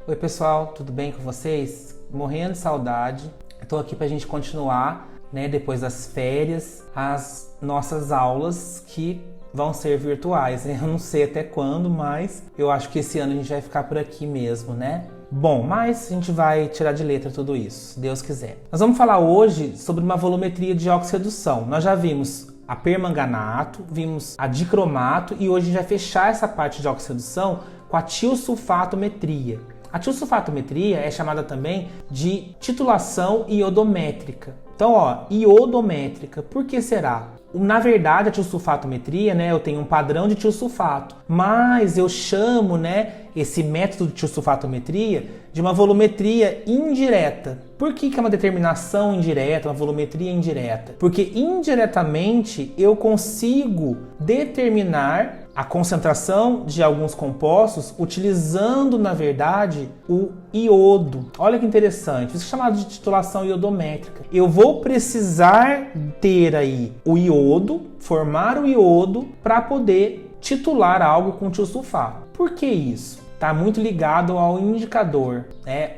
Oi pessoal, tudo bem com vocês? Morrendo de saudade. Estou aqui para a gente continuar, depois das férias, as nossas aulas que vão ser virtuais. Eu não sei até quando, mas eu acho que esse ano a gente vai ficar por aqui mesmo, né? Bom, mas a gente vai tirar de letra tudo isso, se Deus quiser. Nós vamos falar hoje sobre uma volumetria de oxirredução. Nós já vimos a permanganato, vimos a dicromato e hoje a gente vai fechar essa parte de oxirredução com a tiosulfatometria. A tiosulfatometria é chamada também de titulação iodométrica. Então, iodométrica, por que será? Na verdade, a tiosulfatometria, eu tenho um padrão de tiosulfato, mas eu chamo, esse método de tiosulfatometria de uma volumetria indireta. Por que é uma determinação indireta, uma volumetria indireta? Porque indiretamente eu consigo determinar a concentração de alguns compostos utilizando, na verdade, o iodo. Olha que interessante, isso é chamado de titulação iodométrica. Eu vou precisar ter aí o iodo, formar o iodo para poder titular algo com tiosulfato. Por que isso? Está muito ligado ao indicador,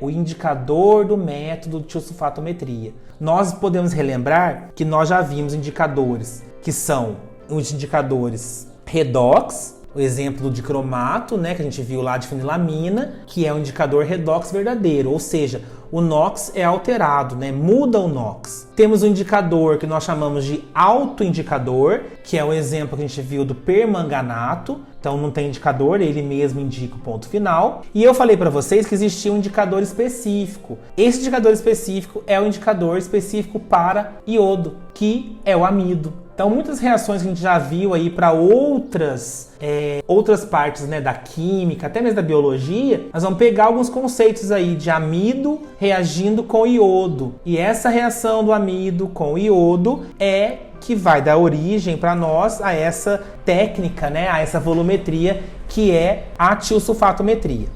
o indicador do método de tiosulfatometria. Nós podemos relembrar que nós já vimos indicadores que são os indicadores redox, o exemplo do dicromato, que a gente viu lá de fenilamina, que é um indicador redox verdadeiro, ou seja, o NOx é alterado, muda o NOx. Temos um indicador que nós chamamos de autoindicador, que é o exemplo que a gente viu do permanganato. Então não tem indicador, ele mesmo indica o ponto final. E eu falei para vocês que existia um indicador específico. Esse indicador específico é o indicador específico para iodo, que é o amido. Então muitas reações que a gente já viu aí para outras partes da química, até mesmo da biologia, nós vamos pegar alguns conceitos aí de amido reagindo com iodo. E essa reação do amido com iodo é que vai dar origem para nós a essa técnica, a essa volumetria que é a tiosulfatometria.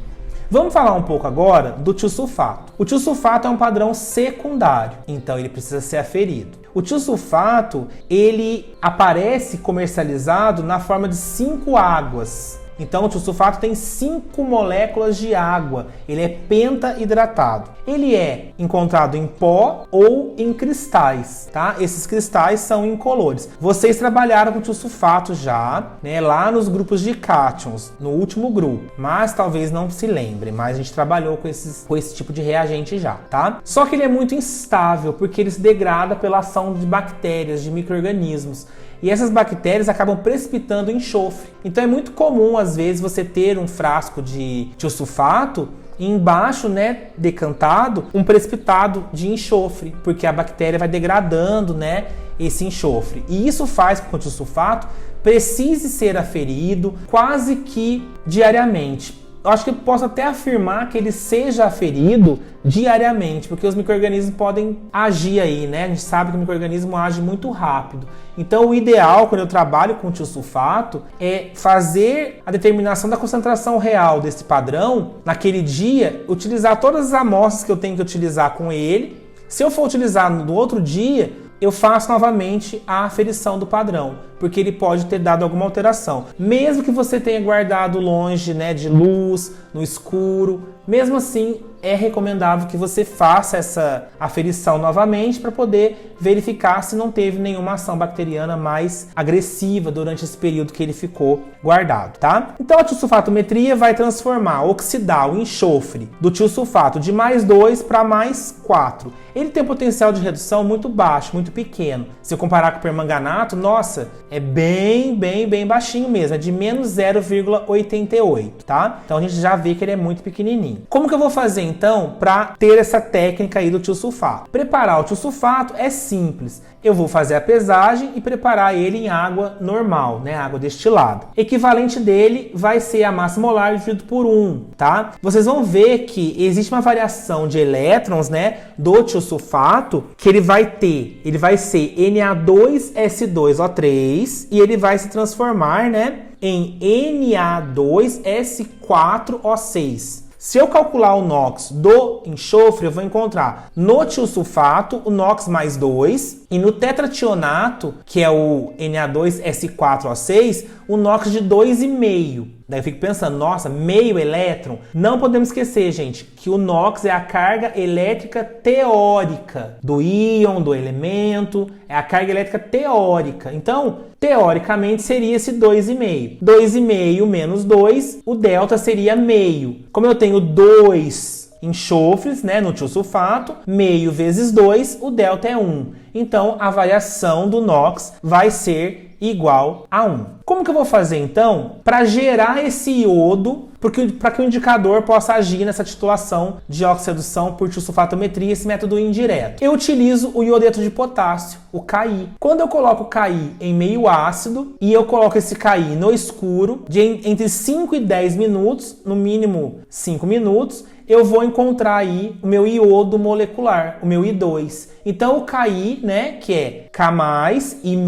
Vamos falar um pouco agora do tiosulfato. O tiosulfato é um padrão secundário, então ele precisa ser aferido. O tiosulfato, ele aparece comercializado na forma de 5 águas. Então o tiosulfato tem 5 moléculas de água, ele é pentaidratado. Ele é encontrado em pó ou em cristais, tá? Esses cristais são incolores. Vocês trabalharam com tiosulfato já, lá nos grupos de cátions, no último grupo, mas talvez não se lembrem, mas a gente trabalhou com esse tipo de reagente já, tá? Só que ele é muito instável, porque ele se degrada pela ação de bactérias, de micro-organismos. E essas bactérias acabam precipitando enxofre. Então é muito comum, às vezes, você ter um frasco de tiosulfato e embaixo, decantado, um precipitado de enxofre, porque a bactéria vai degradando, esse enxofre. E isso faz com que o tiosulfato precise ser aferido quase que diariamente. Eu acho que eu posso até afirmar que ele seja aferido diariamente, porque os micro-organismos podem agir aí, A gente sabe que o micro-organismo age muito rápido. Então o ideal, quando eu trabalho com tiosulfato, é fazer a determinação da concentração real desse padrão naquele dia, utilizar todas as amostras que eu tenho que utilizar com ele. Se eu for utilizar no outro dia, eu faço novamente a aferição do padrão, porque ele pode ter dado alguma alteração. Mesmo que você tenha guardado longe, de luz, no escuro, mesmo assim é recomendável que você faça essa aferição novamente para poder verificar se não teve nenhuma ação bacteriana mais agressiva durante esse período que ele ficou guardado, tá? Então a tiosulfatometria vai oxidar o enxofre do tiosulfato de +2 para +4. Ele tem um potencial de redução muito baixo, muito pequeno. Se eu comparar com o permanganato, nossa, é bem baixinho mesmo, é de -0,88, tá? Então a gente já vê que ele é muito pequenininho. Como que eu vou fazer então para ter essa técnica aí do tiosulfato? Preparar o tiosulfato é simples. Eu vou fazer a pesagem e preparar ele em água normal, água destilada. Equivalente dele vai ser a massa molar dividido por 1, tá? Vocês vão ver que existe uma variação de elétrons, do tiosulfato, que ele vai ser Na2S2O3 e ele vai se transformar, em Na2S4O6. Se eu calcular o NOx do enxofre, eu vou encontrar no tiosulfato o NOx +2 e no tetrationato, que é o Na2S4O6, um NOx de 2,5. Daí eu fico pensando, nossa, meio elétron? Não podemos esquecer, gente, que o NOx é a carga elétrica teórica do íon, do elemento, é a carga elétrica teórica. Então, teoricamente, seria esse 2,5. 2,5 menos 2, o delta seria meio. Como eu tenho 2 enxofres, né, no tiosulfato, meio vezes 2, o delta é 1. Então, a variação do NOx vai ser igual a 1. Como que eu vou fazer, então, para gerar esse iodo, para que o indicador possa agir nessa titulação de oxidação por tiosulfatometria, esse método indireto? Eu utilizo o iodeto de potássio, o Ki. Quando eu coloco o Ki em meio ácido e eu coloco esse Ki no escuro, entre 5 e 10 minutos, no mínimo 5 minutos, eu vou encontrar aí o meu iodo molecular, o meu I2. Então, o Ki, né, que é K+, I-,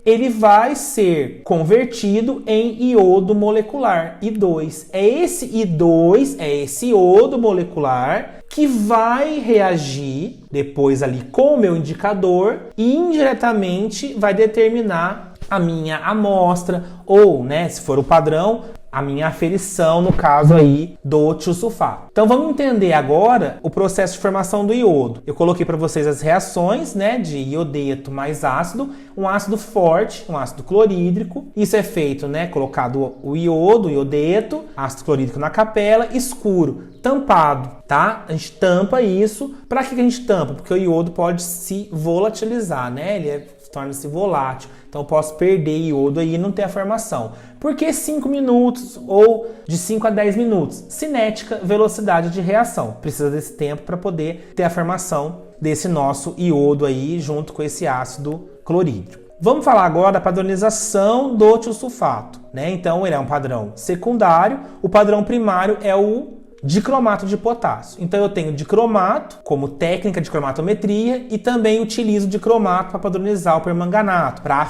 ele vai ser convertido em iodo molecular, I2. É esse I2, é esse iodo molecular que vai reagir depois ali com o meu indicador e indiretamente vai determinar a minha amostra ou, né, se for o padrão, a minha aferição, no caso aí, do tiosulfato. Então vamos entender agora o processo de formação do iodo. Eu coloquei para vocês as reações, né, de iodeto mais ácido, um ácido forte, um ácido clorídrico. Isso é feito, né, colocado o iodo, o iodeto, ácido clorídrico na capela, escuro, tampado, tá? A gente tampa isso. Para que a gente tampa? Porque o iodo pode se volatilizar, né? Ele torna-se volátil. Então eu posso perder iodo aí e não ter a formação. Por que 5 minutos ou de 5 a 10 minutos? Cinética, velocidade de reação. Precisa desse tempo para poder ter a formação desse nosso iodo aí junto com esse ácido clorídrico. Vamos falar agora da padronização do tiosulfato, né? Então ele é um padrão secundário, o padrão primário é o dicromato de potássio. Então eu tenho dicromato como técnica de cromatometria e também utilizo dicromato para padronizar o permanganato, para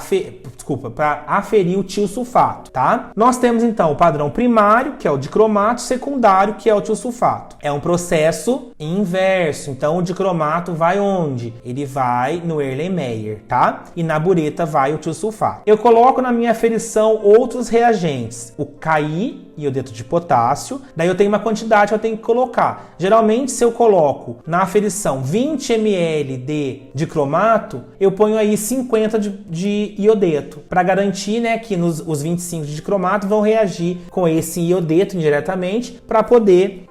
aferir o tiosulfato, tá? Nós temos então o padrão primário, que é o dicromato, secundário, que é o tiosulfato. É um processo inverso. Então o dicromato vai onde? Ele vai no Erlenmeyer, tá? E na bureta vai o tiosulfato. Eu coloco na minha aferição outros reagentes, o Ki, iodeto de potássio, daí eu tenho uma quantidade que eu tenho que colocar. Geralmente, se eu coloco na aferição 20 ml de dicromato, eu ponho aí 50 de iodeto, para garantir, né, que os 25 de dicromato vão reagir com esse iodeto indiretamente, para poder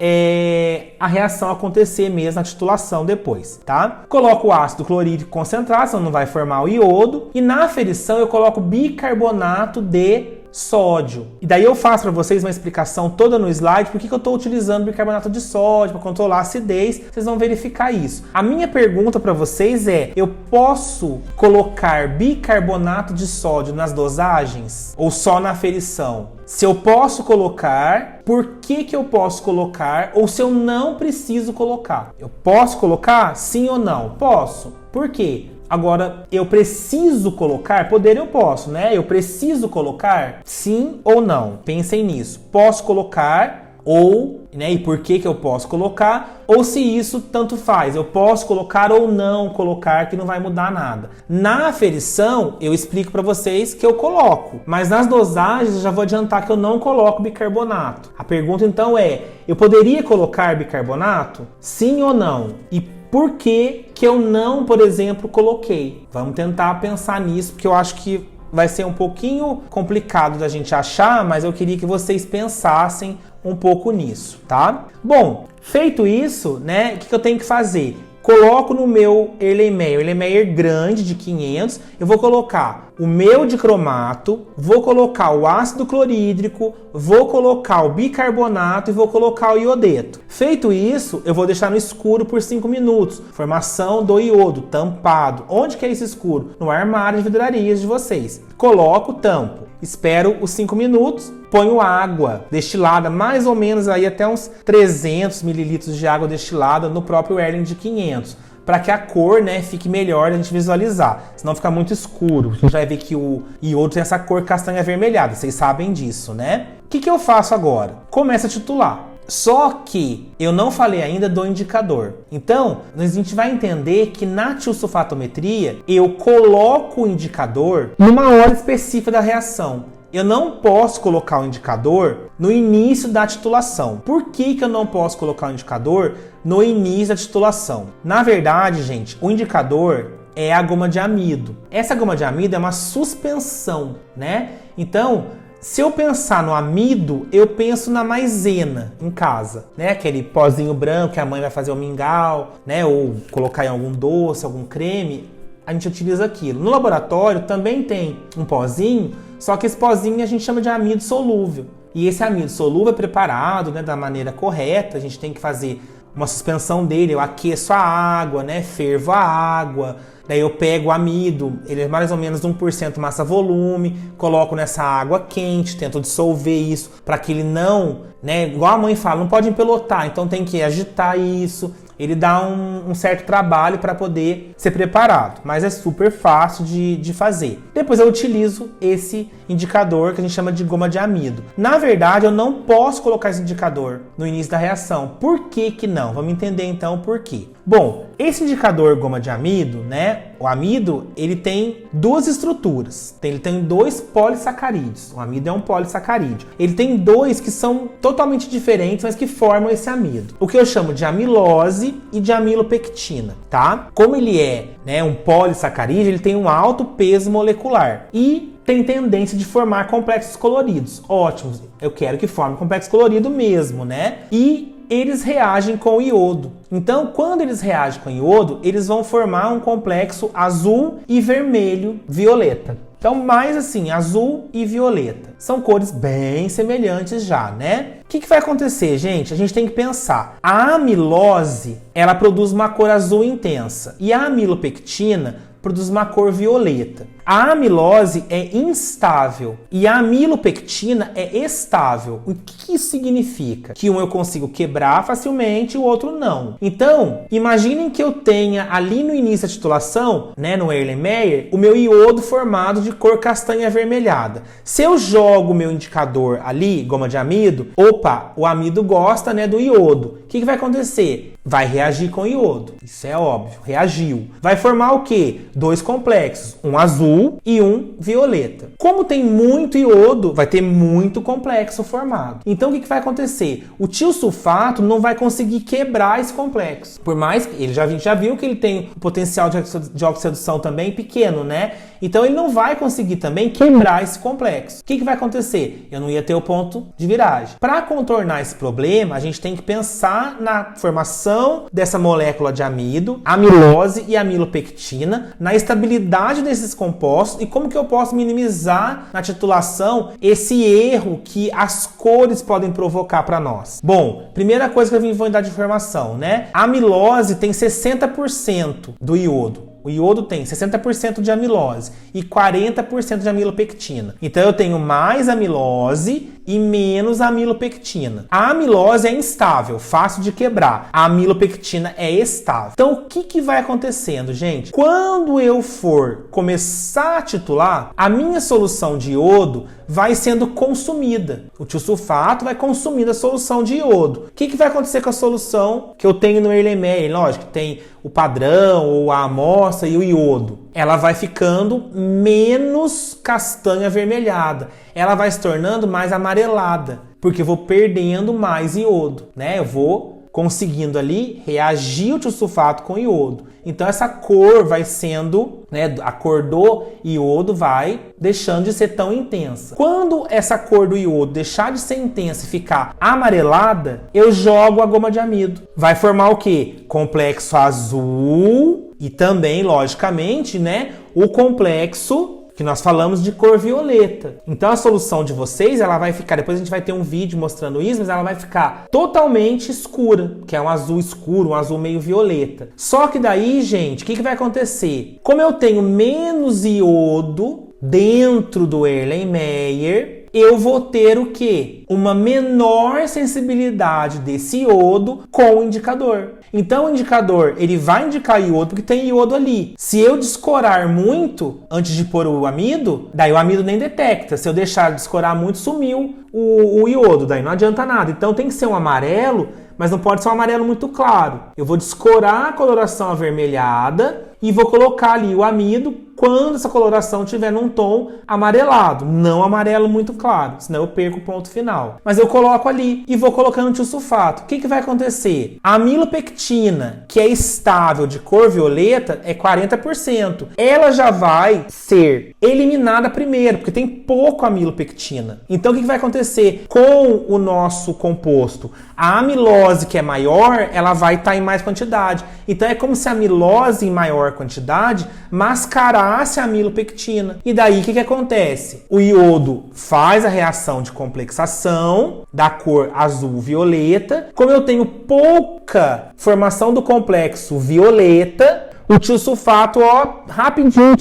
a reação acontecer mesmo na titulação depois, tá? Coloco o ácido clorídrico concentrado, senão não vai formar o iodo, e na aferição eu coloco bicarbonato de sódio. E daí eu faço para vocês uma explicação toda no slide por que eu estou utilizando bicarbonato de sódio para controlar a acidez. Vocês vão verificar isso. A minha pergunta para vocês é: eu posso colocar bicarbonato de sódio nas dosagens ou só na aferição? Se eu posso colocar, por que eu posso colocar ou se eu não preciso colocar? Eu posso colocar? Sim ou não? Posso. Por quê? Agora, eu preciso colocar? Poder eu posso, né? Eu preciso colocar? Sim ou não? Pensem nisso. Posso colocar ou, né? E por que eu posso colocar? Ou se isso tanto faz. Eu posso colocar ou não colocar, que não vai mudar nada. Na aferição, eu explico para vocês que eu coloco. Mas nas dosagens, eu já vou adiantar que eu não coloco bicarbonato. A pergunta então é: eu poderia colocar bicarbonato? Sim ou não? E por que eu não, por exemplo, coloquei? Vamos tentar pensar nisso, porque eu acho que vai ser um pouquinho complicado da gente achar, mas eu queria que vocês pensassem um pouco nisso, tá? Bom, feito isso, né, o que eu tenho que fazer? Coloco no meu Erlenmeyer grande de 500, eu vou colocar o meu dicromato, vou colocar o ácido clorídrico, vou colocar o bicarbonato e vou colocar o iodeto. Feito isso, eu vou deixar no escuro por 5 minutos. Formação do iodo, tampado. Onde que é esse escuro? No armário de vidrarias de vocês. Coloco, tampo. Espero os 5 minutos, ponho água destilada, mais ou menos aí até uns 300 ml de água destilada no próprio Erlen de 500, para que a cor, né, fique melhor a gente visualizar, senão fica muito escuro. A gente vai ver que o iodo tem essa cor castanha avermelhada, vocês sabem disso, né? O que eu faço agora? Começo a titular. Só que eu não falei ainda do indicador. Então, a gente vai entender que na tiosulfatometria eu coloco o indicador numa hora específica da reação. eu não posso colocar o indicador no início da titulação. Por que eu não posso colocar o indicador no início da titulação? Na verdade, gente, o indicador é a goma de amido. Essa goma de amido é uma suspensão, né? Então, se eu pensar no amido, eu penso na maisena em casa, né? Aquele pozinho branco que a mãe vai fazer o mingau, né? Ou colocar em algum doce, algum creme, a gente utiliza aquilo. No laboratório também tem um pozinho, só que esse pozinho a gente chama de amido solúvel. E esse amido solúvel é preparado, né, da maneira correta, a gente tem que fazer uma suspensão dele, eu aqueço a água, né, fervo a água, daí eu pego o amido, ele é mais ou menos 1% massa-volume, coloco nessa água quente, tento dissolver isso para que ele não, né, igual a mãe fala, não pode empelotar, então tem que agitar isso. Ele dá um certo trabalho para poder ser preparado, mas é super fácil de fazer. Depois eu utilizo esse indicador que a gente chama de goma de amido. Na verdade, eu não posso colocar esse indicador no início da reação. Por que que não? Vamos entender então o porquê. Bom, esse indicador goma de amido, né? O amido, ele tem duas estruturas. Ele tem 2 polissacarídeos. O amido é um polissacarídeo. Ele tem 2 que são totalmente diferentes, mas que formam esse amido. O que eu chamo de amilose e de amilopectina, tá? Como ele é, né, um polissacarídeo, ele tem um alto peso molecular e tem tendência de formar complexos coloridos. Ótimo, eu quero que forme complexo colorido mesmo, né? E eles reagem com o iodo. Então, quando eles reagem com o iodo, eles vão formar um complexo azul e vermelho violeta. Então, mais assim, azul e violeta. São cores bem semelhantes já, né? O que vai acontecer, gente? A gente tem que pensar. A amilose, ela produz uma cor azul intensa. E a amilopectina produz uma cor violeta. A amilose é instável e a amilopectina é estável. O que isso significa? Que um eu consigo quebrar facilmente e o outro não. Então, imaginem que eu tenha ali no início da titulação, né, no Erlenmeyer, o meu iodo formado de cor castanha avermelhada. Se eu jogo o meu indicador ali, goma de amido, opa, o amido gosta, né, do iodo. O que vai acontecer? Vai reagir com o iodo. Isso é óbvio, reagiu. Vai formar o quê? 2 complexos, um azul e um violeta. Como tem muito iodo, vai ter muito complexo formado. Então o que vai acontecer? O tiosulfato não vai conseguir quebrar esse complexo. Por mais que ele já viu que ele tem um potencial de oxidação também pequeno, né? Então ele não vai conseguir também quebrar esse complexo. O que vai acontecer? Eu não ia ter o ponto de viragem. Para contornar esse problema, a gente tem que pensar na formação dessa molécula de amido, amilose e amilopectina, na estabilidade desses compostos e como que eu posso minimizar na titulação esse erro que as cores podem provocar para nós. Bom, primeira coisa que eu vou dar de informação, né? A amilose tem 60% do iodo. O iodo tem 60% de amilose e 40% de amilopectina. Então eu tenho mais amilose e menos amilopectina. A amilose é instável, fácil de quebrar. A amilopectina é estável. Então o que vai acontecendo, gente? Quando eu for começar a titular, a minha solução de iodo vai sendo consumida. O tiosulfato vai consumindo a solução de iodo. O que vai acontecer com a solução que eu tenho no Erlenmeyer? Lógico, tem o padrão, ou a amostra e o iodo. Ela vai ficando menos castanha avermelhada. Ela vai se tornando mais amarelada, porque eu vou perdendo mais iodo, né? Eu vou conseguindo ali reagir o tiosulfato com iodo. Então essa cor vai sendo, né, a cor do iodo vai deixando de ser tão intensa. Quando essa cor do iodo deixar de ser intensa e ficar amarelada, eu jogo a goma de amido. Vai formar o quê? Complexo azul e também, logicamente, né, o complexo que nós falamos de cor violeta. Então a solução de vocês, ela vai ficar, depois a gente vai ter um vídeo mostrando isso, mas ela vai ficar totalmente escura, que é um azul escuro, um azul meio violeta. Só que daí, gente, o que vai acontecer? Como eu tenho menos iodo dentro do Erlenmeyer, eu vou ter o quê? Uma menor sensibilidade desse iodo com o indicador. Então o indicador, ele vai indicar iodo porque tem iodo ali. Se eu descorar muito antes de pôr o amido, daí o amido nem detecta. Se eu deixar de descorar muito, sumiu o iodo, daí não adianta nada. Então tem que ser um amarelo, mas não pode ser um amarelo muito claro. Eu vou descorar a coloração avermelhada e vou colocar ali o amido quando essa coloração estiver num tom amarelado, não amarelo muito claro, senão eu perco o ponto final. Mas eu coloco ali e vou colocando o tiosulfato. O que vai acontecer? A amilopectina, que é estável de cor violeta, é 40%. Ela já vai ser eliminada primeiro, porque tem pouco amilopectina. Então o que vai acontecer com o nosso composto? A amilose, que é maior, ela vai estar em mais quantidade. Então é como se a amilose em maior quantidade mascarasse a amilopectina. E daí o que acontece? O iodo faz a reação de complexação da cor azul-violeta. Como eu tenho pouca formação do complexo violeta, o tiosulfato, rapidinho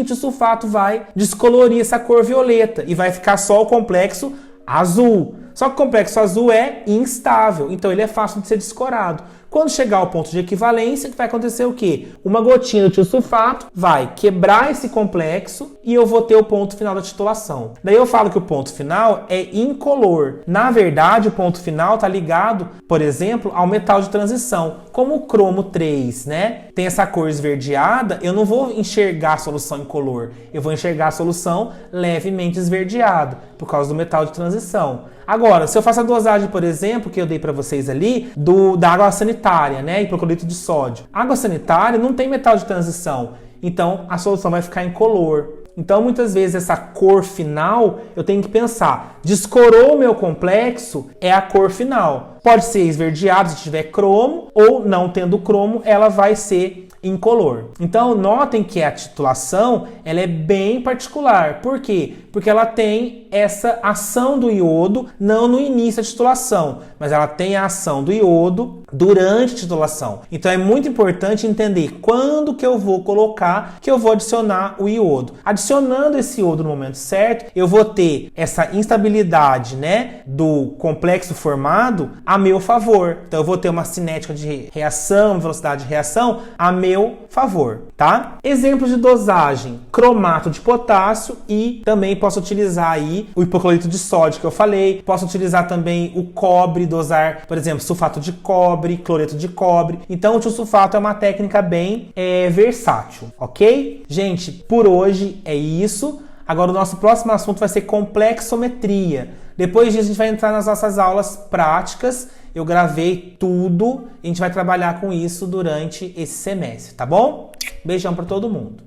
o tiosulfato vai descolorir essa cor violeta e vai ficar só o complexo azul. Só que o complexo azul é instável, então ele é fácil de ser descorado. Quando chegar ao ponto de equivalência, vai acontecer o quê? Uma gotinha de tiosulfato vai quebrar esse complexo e eu vou ter o ponto final da titulação. Daí eu falo que o ponto final é incolor. Na verdade, o ponto final está ligado, por exemplo, ao metal de transição. Como o cromo 3, né, tem essa cor esverdeada, eu não vou enxergar a solução incolor. Eu vou enxergar a solução levemente esverdeada, por causa do metal de transição. Agora, se eu faço a dosagem, por exemplo, que eu dei para vocês ali, da água sanitária, né, hipoclorito de sódio. A água sanitária não tem metal de transição, então a solução vai ficar incolor. Então, muitas vezes, essa cor final, eu tenho que pensar, descorou o meu complexo, é a cor final. Pode ser esverdeado se tiver cromo, ou não tendo cromo, ela vai ser incolor. Então, notem que a titulação, ela é bem particular. Por quê? Porque ela tem essa ação do iodo, não no início da titulação, mas ela tem a ação do iodo durante a titulação. Então, é muito importante entender quando que eu vou colocar, que eu vou adicionar o iodo. Adicionando esse iodo no momento certo, eu vou ter essa instabilidade, né, do complexo formado a meu favor. Então, eu vou ter uma cinética de reação, velocidade de reação a meu favor, tá? Exemplos de dosagem: cromato de potássio, e também posso utilizar aí o hipoclorito de sódio que eu falei. Posso utilizar também o cobre, dosar, por exemplo, sulfato de cobre, cloreto de cobre. Então, o tiosulfato é uma técnica bem versátil, ok? Gente, por hoje é isso. Agora, o nosso próximo assunto vai ser complexometria. Depois disso, a gente vai entrar nas nossas aulas práticas. Eu gravei tudo e a gente vai trabalhar com isso durante esse semestre, tá bom? Beijão para todo mundo.